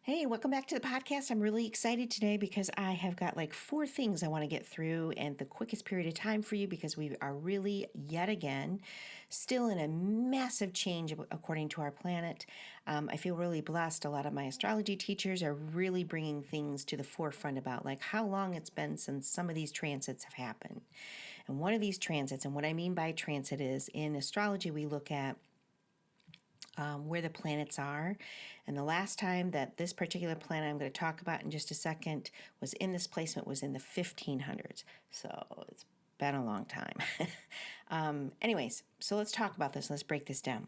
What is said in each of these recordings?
Hey, welcome back to the podcast. I'm really excited today because I have got like 4 things I want to get through and the quickest period of time for you because we are really, yet again, still in a massive change according to our planet. I feel really blessed. A lot of my astrology teachers are really bringing things to the forefront about like how long it's been since some of these transits have happened. And one of these transits, and what I mean by transit is in astrology, we look at where the planets are. And the last time that this particular planet I'm going to talk about in just a second was in this placement was in the 1500s. So it's been a long time. Anyways, so let's talk about this. Let's break this down.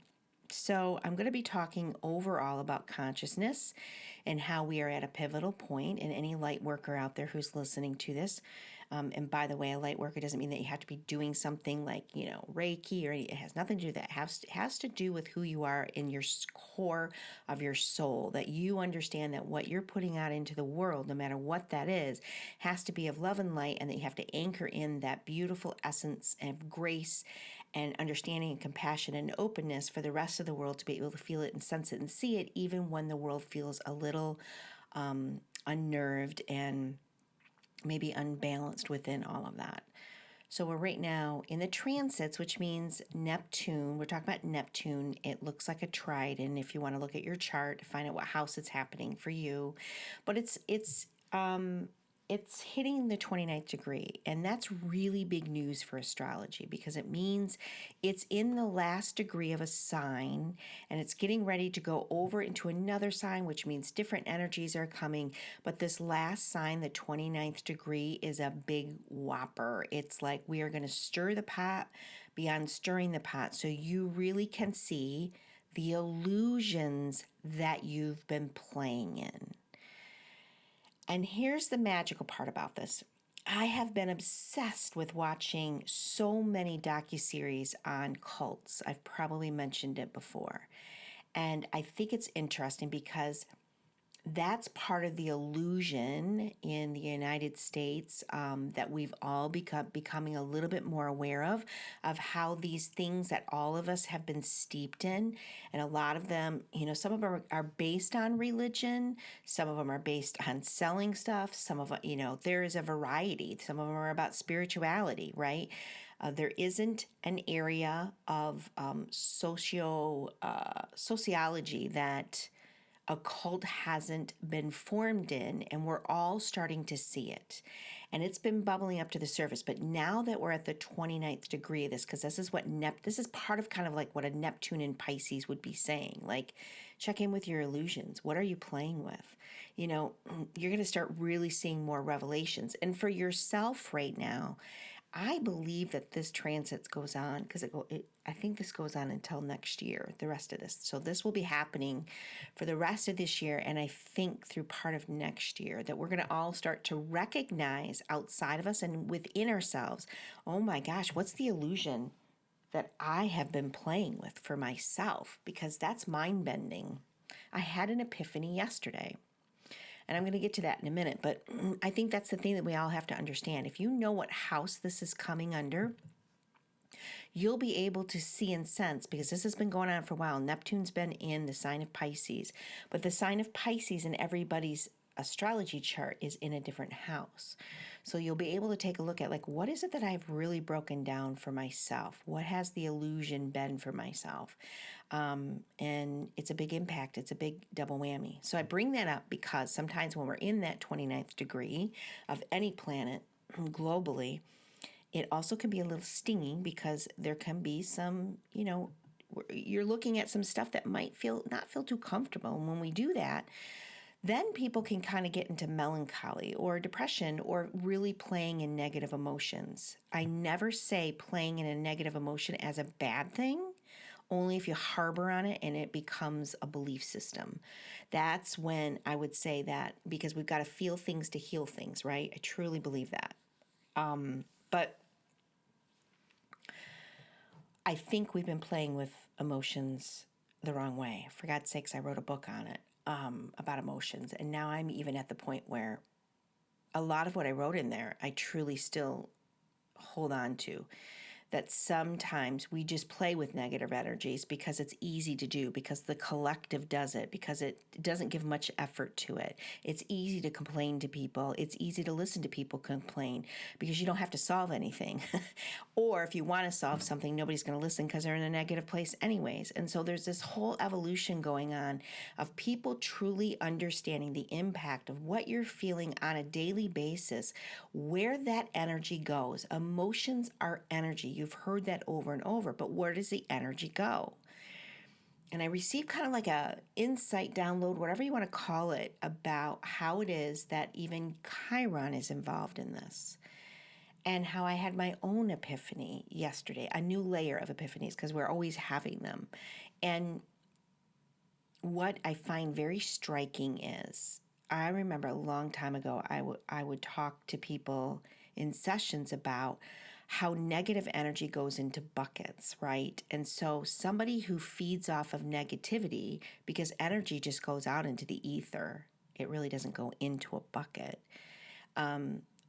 So I'm going to be talking overall about consciousness and how we are at a pivotal point. And any light worker out there who's listening to this, and by the way, a light worker doesn't mean that you have to be doing something like, Reiki or it has nothing to do with that. It has to do with who you are in your core of your soul, that you understand that what you're putting out into the world, no matter what that is, has to be of love and light, and that you have to anchor in that beautiful essence of grace and understanding and compassion and openness for the rest of the world to be able to feel it and sense it and see it, even when the world feels a little unnerved and maybe unbalanced within all of that. So we're right now in the transits, which means Neptune. We're talking about Neptune. It looks like a trident if you want to look at your chart to find out what house it's happening for you. But it's hitting the 29th degree, and that's really big news for astrology because it means it's in the last degree of a sign, and it's getting ready to go over into another sign, which means different energies are coming. But this last sign, the 29th degree, is a big whopper. It's like we are going to stir the pot beyond stirring the pot, so you really can see the illusions that you've been playing in. And here's the magical part about this. I have been obsessed with watching so many docuseries on cults. I've probably mentioned it before. And I think it's interesting because that's part of the illusion in the United States that we've all becoming a little bit more aware of how these things that all of us have been steeped in, and a lot of them, some of them are based on religion, some of them are based on selling stuff, some of them, there is a variety. Some of them are about spirituality, right? There isn't an area of sociology that a cult hasn't been formed in, and we're all starting to see it. And it's been bubbling up to the surface. But now that we're at the 29th degree of this, because this is this is part of kind of like what a Neptune in Pisces would be saying. Like, check in with your illusions. What are you playing with? You're going to start really seeing more revelations. And for yourself right now, I believe that this transit goes on because I think this goes on until next year, the rest of this. So this will be happening for the rest of this year, and I think through part of next year, that we're going to all start to recognize outside of us and within ourselves, oh my gosh, what's the illusion that I have been playing with for myself? Because that's mind-bending. I had an epiphany yesterday. And I'm going to get to that in a minute, but I think that's the thing that we all have to understand. If you know what house this is coming under, you'll be able to see and sense, because this has been going on for a while. Neptune's been in the sign of Pisces, but the sign of Pisces in everybody's astrology chart is in a different house. So you'll be able to take a look at, like, what is it that I've really broken down for myself? What has the illusion been for myself? And it's a big impact. It's a big double whammy. So I bring that up because sometimes when we're in that 29th degree of any planet globally, it also can be a little stinging because there can be some, you're looking at some stuff that might not feel too comfortable. And when we do that, then people can kind of get into melancholy or depression or really playing in negative emotions. I never say playing in a negative emotion as a bad thing, only if you harbor on it and it becomes a belief system. That's when I would say that, because we've got to feel things to heal things, right? I truly believe that. But I think we've been playing with emotions the wrong way. For God's sakes, I wrote a book on it. About emotions. And now I'm even at the point where a lot of what I wrote in there, I truly still hold on to. that sometimes we just play with negative energies because it's easy to do, because the collective does it, because it doesn't give much effort to it. It's easy to complain to people. It's easy to listen to people complain because you don't have to solve anything. Or if you want to solve something, nobody's going to listen because they're in a negative place anyways. And so there's this whole evolution going on of people truly understanding the impact of what you're feeling on a daily basis, where that energy goes. Emotions are energy. You've heard that over and over, but where does the energy go? And I received kind of like a insight download, whatever you want to call it, about how it is that even Chiron is involved in this. And how I had my own epiphany yesterday, a new layer of epiphanies, because we're always having them. And what I find very striking is, I remember a long time ago, I would talk to people in sessions about how negative energy goes into buckets, right? And so somebody who feeds off of negativity, because energy just goes out into the ether, it really doesn't go into a bucket.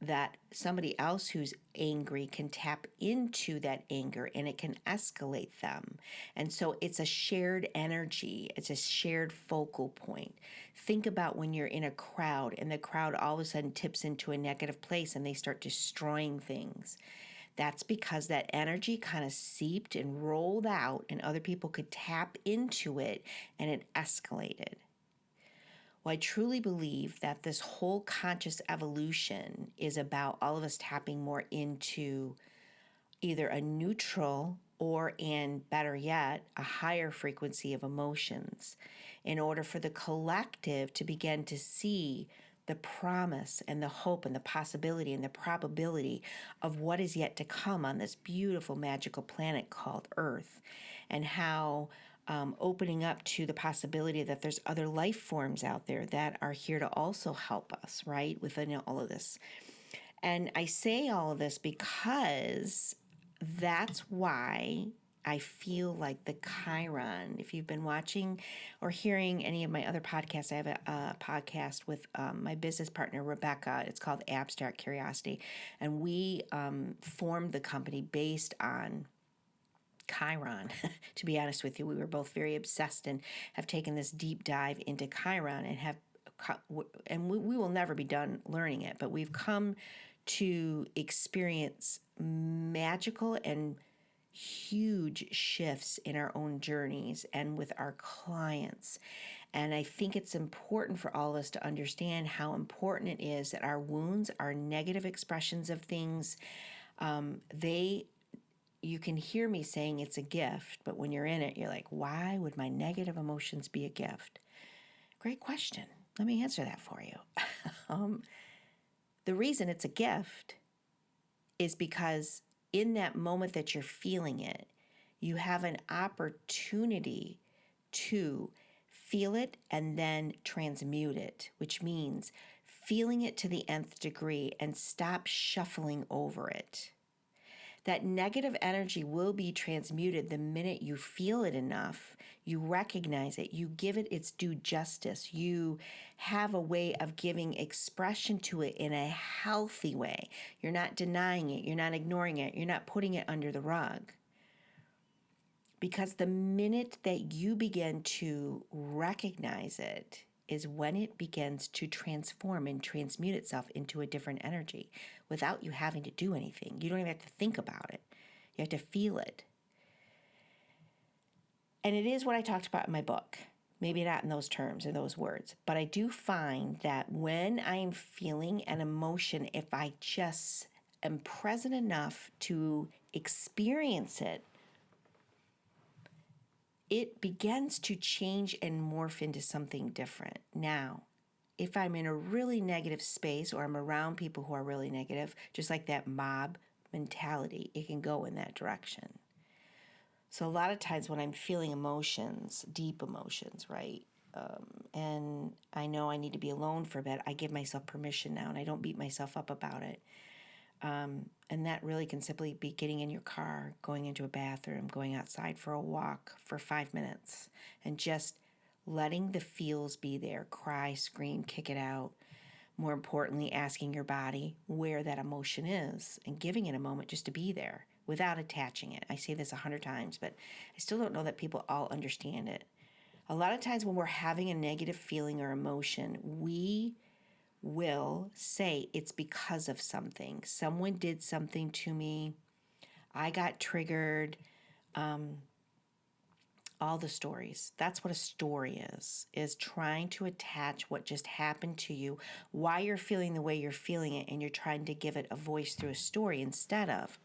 That somebody else who's angry can tap into that anger and it can escalate them. And so it's a shared energy. It's a shared focal point. Think about when you're in a crowd and the crowd all of a sudden tips into a negative place and they start destroying things. That's because that energy kind of seeped and rolled out and other people could tap into it and it escalated. Well, I truly believe that this whole conscious evolution is about all of us tapping more into either a neutral or, and better yet, a higher frequency of emotions in order for the collective to begin to see the promise and the hope and the possibility and the probability of what is yet to come on this beautiful magical planet called Earth, and how opening up to the possibility that there's other life forms out there that are here to also help us, right, within all of this. And I say all of this because that's why I feel like the Chiron, if you've been watching or hearing any of my other podcasts, I have a podcast with my business partner, Rebecca. It's called Abstract Curiosity. And we formed the company based on Chiron. To be honest with you, we were both very obsessed and have taken this deep dive into Chiron and we will never be done learning it, but we've come to experience magical and huge shifts in our own journeys and with our clients. And I think it's important for all of us to understand how important it is that our wounds, our negative expressions of things, you can hear me saying it's a gift, but when you're in it, you're like, why would my negative emotions be a gift? Great question. Let me answer that for you. The reason it's a gift is because in that moment that you're feeling it, you have an opportunity to feel it and then transmute it, which means feeling it to the nth degree and stop shuffling over it. That negative energy will be transmuted the minute you feel it enough, you recognize it, you give it its due justice, you have a way of giving expression to it in a healthy way. You're not denying it, you're not ignoring it, you're not putting it under the rug. Because the minute that you begin to recognize it is when it begins to transform and transmute itself into a different energy without you having to do anything. You don't even have to think about it. You have to feel it. And it is what I talked about in my book. Maybe not in those terms or those words, but I do find that when I'm feeling an emotion, if I just am present enough to experience it, it begins to change and morph into something different. Now, if I'm in a really negative space or I'm around people who are really negative, just like that mob mentality, it can go in that direction. So a lot of times when I'm feeling emotions, deep emotions, right, and I know I need to be alone for a bit, I give myself permission now and I don't beat myself up about it. And that really can simply be getting in your car, going into a bathroom, going outside for a walk for 5 minutes, and just letting the feels be there. Cry, scream, kick it out. More importantly, asking your body where that emotion is and giving it a moment just to be there without attaching it. I say this 100 times, but I still don't know that people all understand it. A lot of times when we're having a negative feeling or emotion, we will say it's because of something. Someone did something to me. I got triggered. All the stories. That's what a story is trying to attach what just happened to you, why you're feeling the way you're feeling it, and you're trying to give it a voice through a story instead of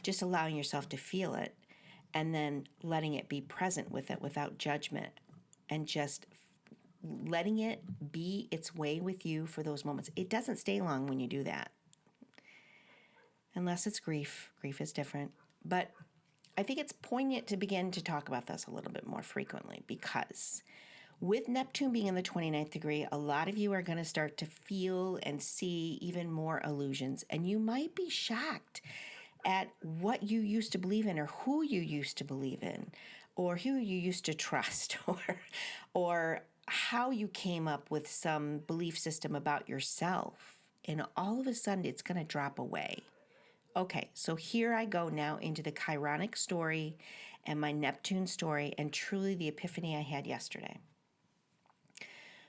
just allowing yourself to feel it and then letting it be present with it without judgment and just letting it be its way with you for those moments. It doesn't stay long when you do that. Unless it's grief. Grief is different. But I think it's poignant to begin to talk about this a little bit more frequently because with Neptune being in the 29th degree, a lot of you are going to start to feel and see even more illusions. And you might be shocked at what you used to believe in or who you used to believe in or who you used to trust or how you came up with some belief system about yourself. And all of a sudden, it's going to drop away. Okay, so here I go now into the Chironic story and my Neptune story and truly the epiphany I had yesterday.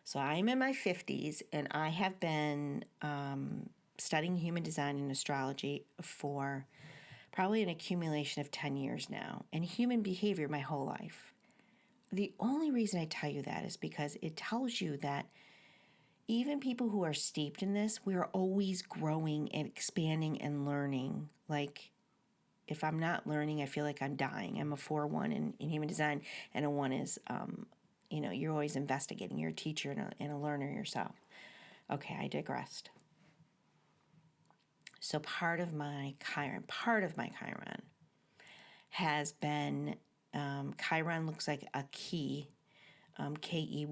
So I'm in my 50s and I have been studying human design and astrology for probably an accumulation of 10 years now and human behavior my whole life. The only reason I tell you that is because it tells you that even people who are steeped in this, we are always growing and expanding and learning. Like, if I'm not learning, I feel like I'm dying. I'm a 4-1 in human design, and a 1 is, you're always investigating. You're a teacher and a learner yourself. Okay, I digressed. So part of my Chiron has been, Chiron looks like a key, Key,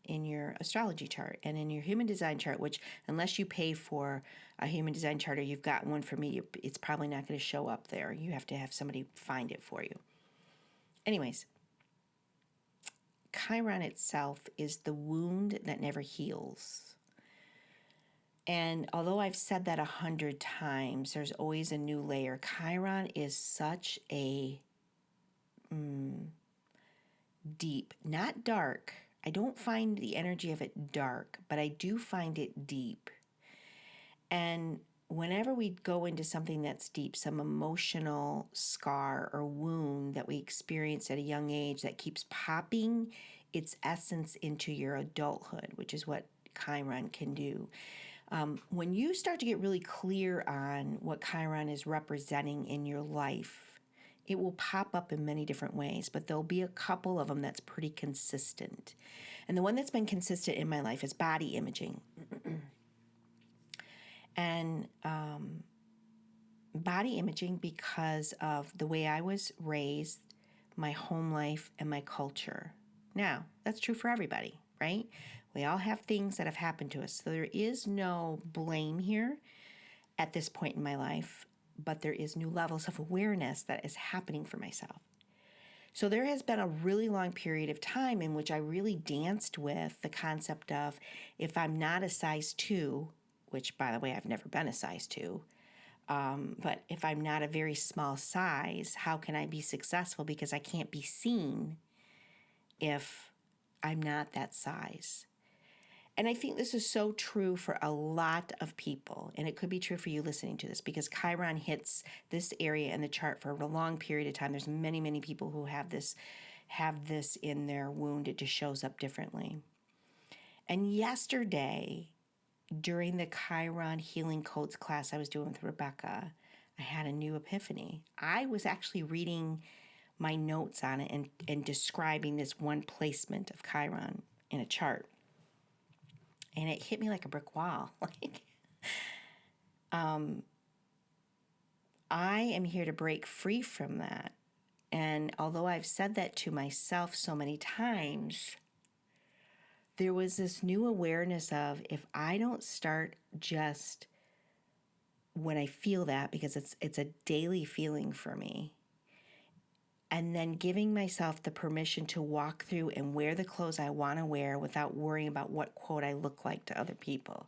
in your astrology chart and in your human design chart, which unless you pay for a human design chart or you've got one for me, it's probably not going to show up there. You have to have somebody find it for you. Anyways, Chiron itself is the wound that never heals. And although I've said that 100 times, there's always a new layer. Chiron is such a deep, not dark. I don't find the energy of it dark, but I do find it deep. And whenever we go into something that's deep, some emotional scar or wound that we experienced at a young age that keeps popping its essence into your adulthood, which is what Chiron can do. When you start to get really clear on what Chiron is representing in your life, it will pop up in many different ways, but there'll be a couple of them that's pretty consistent. And the one that's been consistent in my life is body imaging. And body imaging because of the way I was raised, my home life, and my culture. Now, that's true for everybody, right? We all have things that have happened to us. So there is no blame here at this point in my life, but there is new levels of awareness that is happening for myself. So there has been a really long period of time in which I really danced with the concept of if I'm not a size 2, which, by the way, I've never been a size 2, but if I'm not a very small size, how can I be successful? Because I can't be seen if I'm not that size. And I think this is so true for a lot of people, and it could be true for you listening to this because Chiron hits this area in the chart for a long period of time. There's many, many people who have this in their wound. It just shows up differently. And yesterday, during the Chiron Healing Codes class I was doing with Rebecca, I had a new epiphany. I was actually reading my notes on it and describing this one placement of Chiron in a chart. And it hit me like a brick wall. I am here to break free from that. And although I've said that to myself so many times, there was this new awareness of if I don't start just when I feel that, because it's a daily feeling for me, and then giving myself the permission to walk through and wear the clothes I want to wear without worrying about what quote I look like to other people.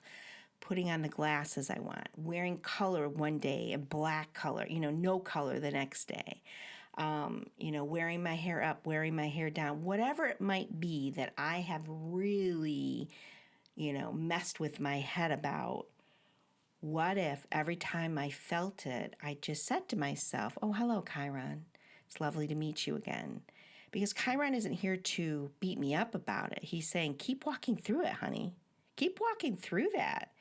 putting on the glasses I want, wearing color one day and black color, no color the next day, wearing my hair up, wearing my hair down, whatever it might be that I have really, messed with my head about. What if every time I felt it, I just said to myself, oh, hello, Chiron. It's lovely to meet you again. Because Chiron isn't here to beat me up about it. He's saying, keep walking through it, honey. Keep walking through that.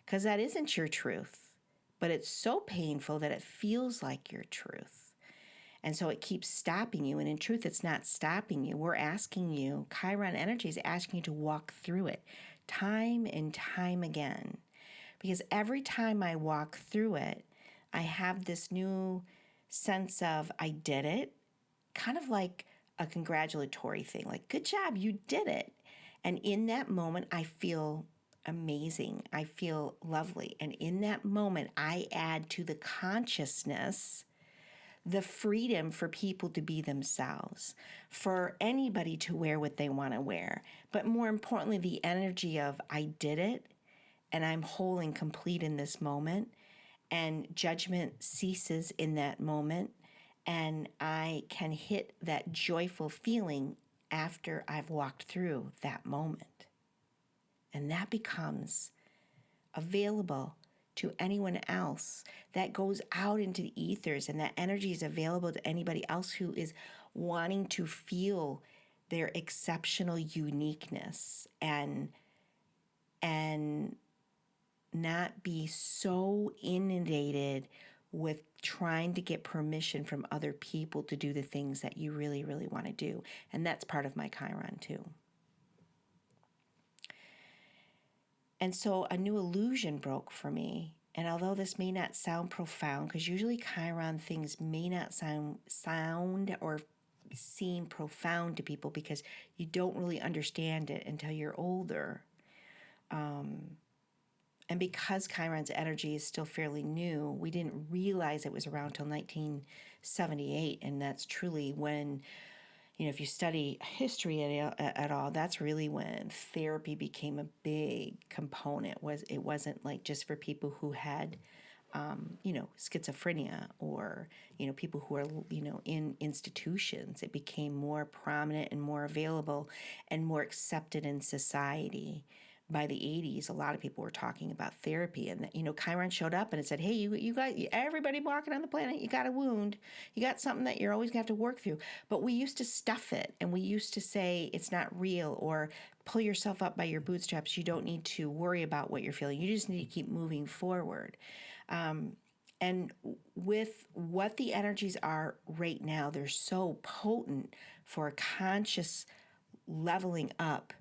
Because that isn't your truth. But it's so painful that it feels like your truth. And so it keeps stopping you. And in truth, it's not stopping you. We're asking you, Chiron energy is asking you to walk through it time and time again. Because every time I walk through it, I have this new sense of I did it, kind of like a congratulatory thing, like, good job, you did it. And in that moment, I feel amazing. I feel lovely. And in that moment, I add to the consciousness the freedom for people to be themselves, for anybody to wear what they want to wear. But more importantly, the energy of I did it. And I'm whole and complete in this moment, and judgment ceases in that moment, and I can hit that joyful feeling after I've walked through that moment. And that becomes available to anyone else. That goes out into the ethers, and that energy is available to anybody else who is wanting to feel their exceptional uniqueness and not be so inundated with trying to get permission from other people to do the things that you really, really want to do. And that's part of my Chiron too. And so a new illusion broke for me. And although this may not sound profound, because usually Chiron things may not sound or seem profound to people because you don't really understand it until you're older. And because Chiron's energy is still fairly new, we didn't realize it was around till 1978. And that's truly when, if you study history at all, that's really when therapy became a big component. It wasn't like just for people who had, schizophrenia or, people who are, in institutions. It became more prominent and more available and more accepted in society. By the 80s, a lot of people were talking about therapy, and Chiron showed up and it said, hey, you got everybody walking on the planet, you got a wound, you got something that you're always gonna have to work through. But we used to stuff it, and we used to say it's not real, or pull yourself up by your bootstraps. You don't need to worry about what you're feeling. You just need to keep moving forward. And with what the energies are right now, they're so potent for a conscious leveling up,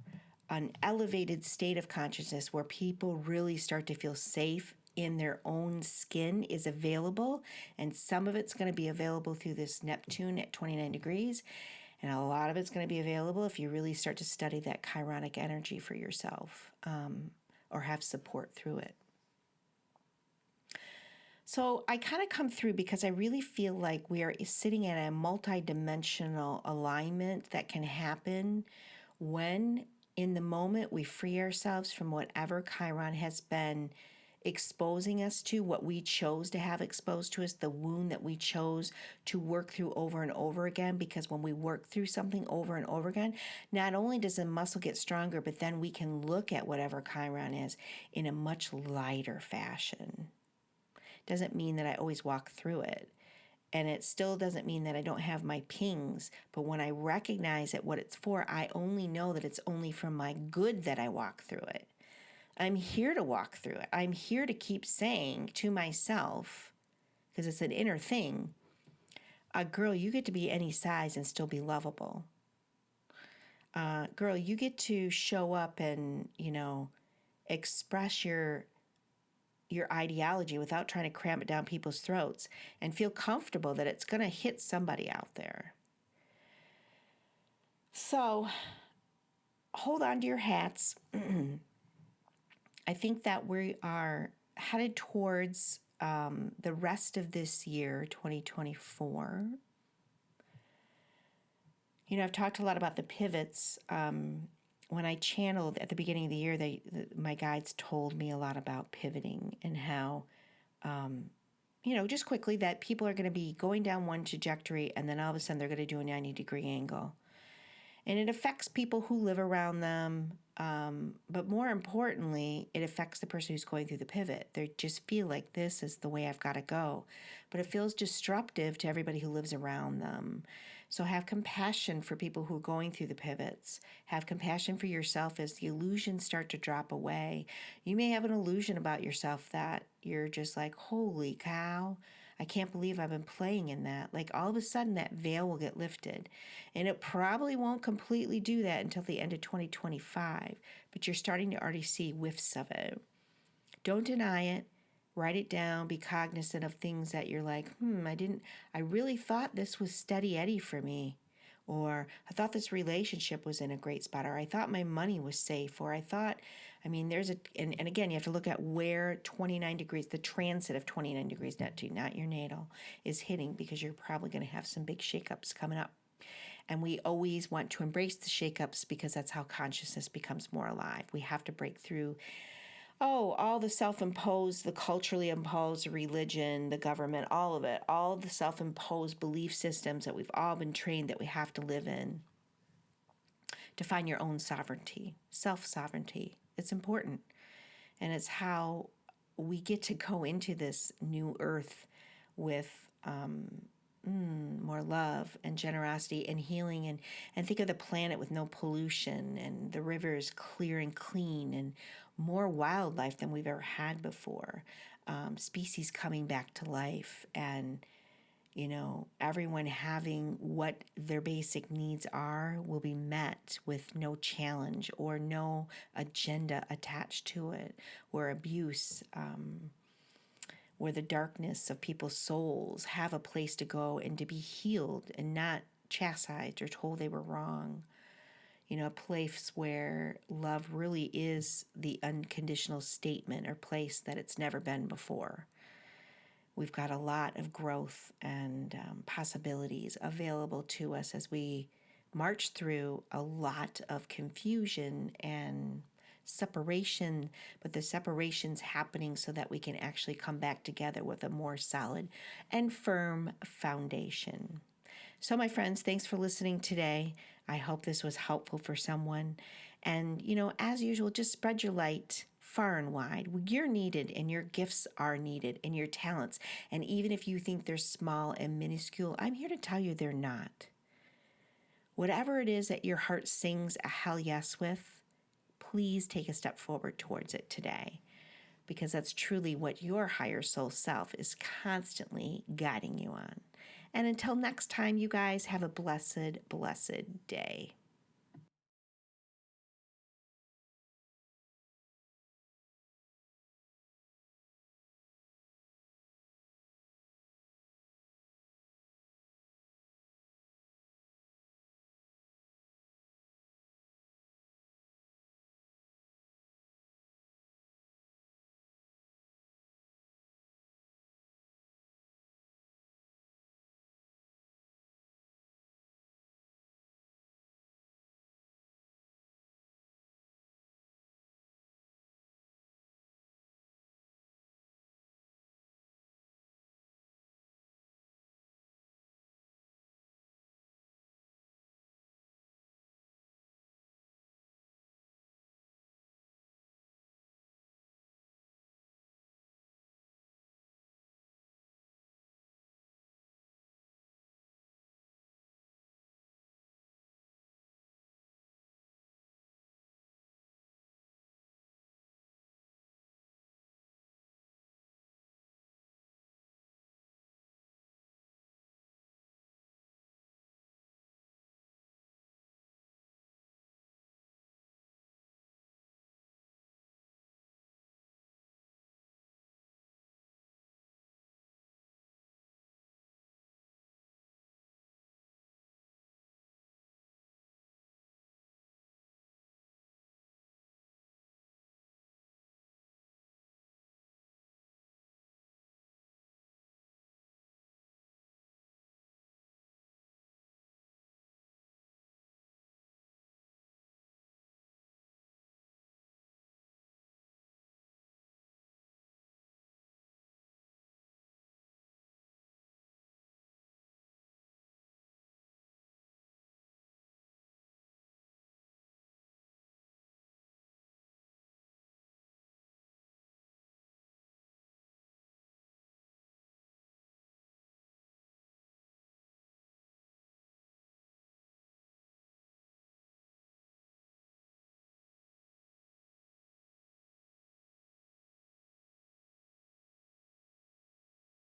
an elevated state of consciousness where people really start to feel safe in their own skin is available. And some of it's going to be available through this Neptune at 29 degrees. And a lot of it's going to be available if you really start to study that Chironic energy for yourself, or have support through it. So I kind of come through because I really feel like we are sitting in a multi-dimensional alignment that can happen when in the moment we free ourselves from whatever Chiron has been exposing us to, what we chose to have exposed to us, the wound that we chose to work through over and over again. Because when we work through something over and over again, not only does the muscle get stronger, but then we can look at whatever Chiron is in a much lighter fashion. Doesn't mean that I always walk through it. And it still doesn't mean that I don't have my pings, but when I recognize it, what it's for, I only know that it's only for my good that I walk through it. I'm here to walk through it. I'm here to keep saying to myself, because it's an inner thing, girl, you get to be any size and still be lovable. Girl, you get to show up and, express your ideology without trying to cram it down people's throats, and feel comfortable that it's going to hit somebody out there. So hold on to your hats. I think that we are headed towards the rest of this year, 2024. I've talked a lot about the pivots when I channeled at the beginning of the year, my guides told me a lot about pivoting and how, just quickly that people are going to be going down one trajectory and then all of a sudden they're going to do a 90-degree angle. And it affects people who live around them. But more importantly, it affects the person who's going through the pivot. They just feel like this is the way I've got to go. But it feels disruptive to everybody who lives around them. So have compassion for people who are going through the pivots. Have compassion for yourself as the illusions start to drop away. You may have an illusion about yourself that you're just like, holy cow, I can't believe I've been playing in that. Like all of a sudden that veil will get lifted. And it probably won't completely do that until the end of 2025, but you're starting to already see whiffs of it. Don't deny it. Write it down. Be cognizant of things that you're like, I really thought this was steady Eddie for me. Or I thought this relationship was in a great spot. Or I thought my money was safe. Or I thought, and again, you have to look at where 29 degrees, the transit of 29 degrees Neptune, not your natal, is hitting, because you're probably going to have some big shakeups coming up. And we always want to embrace the shakeups because that's how consciousness becomes more alive. We have to break through all the self-imposed, the culturally imposed religion, the government, all of it, all the self-imposed belief systems that we've all been trained that we have to live in, to find your own sovereignty, self-sovereignty. It's important. And it's how we get to go into this new earth with more love and generosity and healing, and think of the planet with no pollution and the rivers clear and clean and more wildlife than we've ever had before, species coming back to life, and everyone having what their basic needs are will be met with no challenge or no agenda attached to it, where abuse, where the darkness of people's souls have a place to go and to be healed and not chastised or told they were wrong. A place where love really is the unconditional statement or place that it's never been before. We've got a lot of growth and possibilities available to us as we march through a lot of confusion and separation, but the separation's happening so that we can actually come back together with a more solid and firm foundation. So, my friends, thanks for listening today. I hope this was helpful for someone. And, as usual, just spread your light far and wide. You're needed, and your gifts are needed, and your talents. And even if you think they're small and minuscule, I'm here to tell you they're not. Whatever it is that your heart sings a hell yes with, please take a step forward towards it today, because that's truly what your higher soul self is constantly guiding you on. And until next time, you guys have a blessed, blessed day.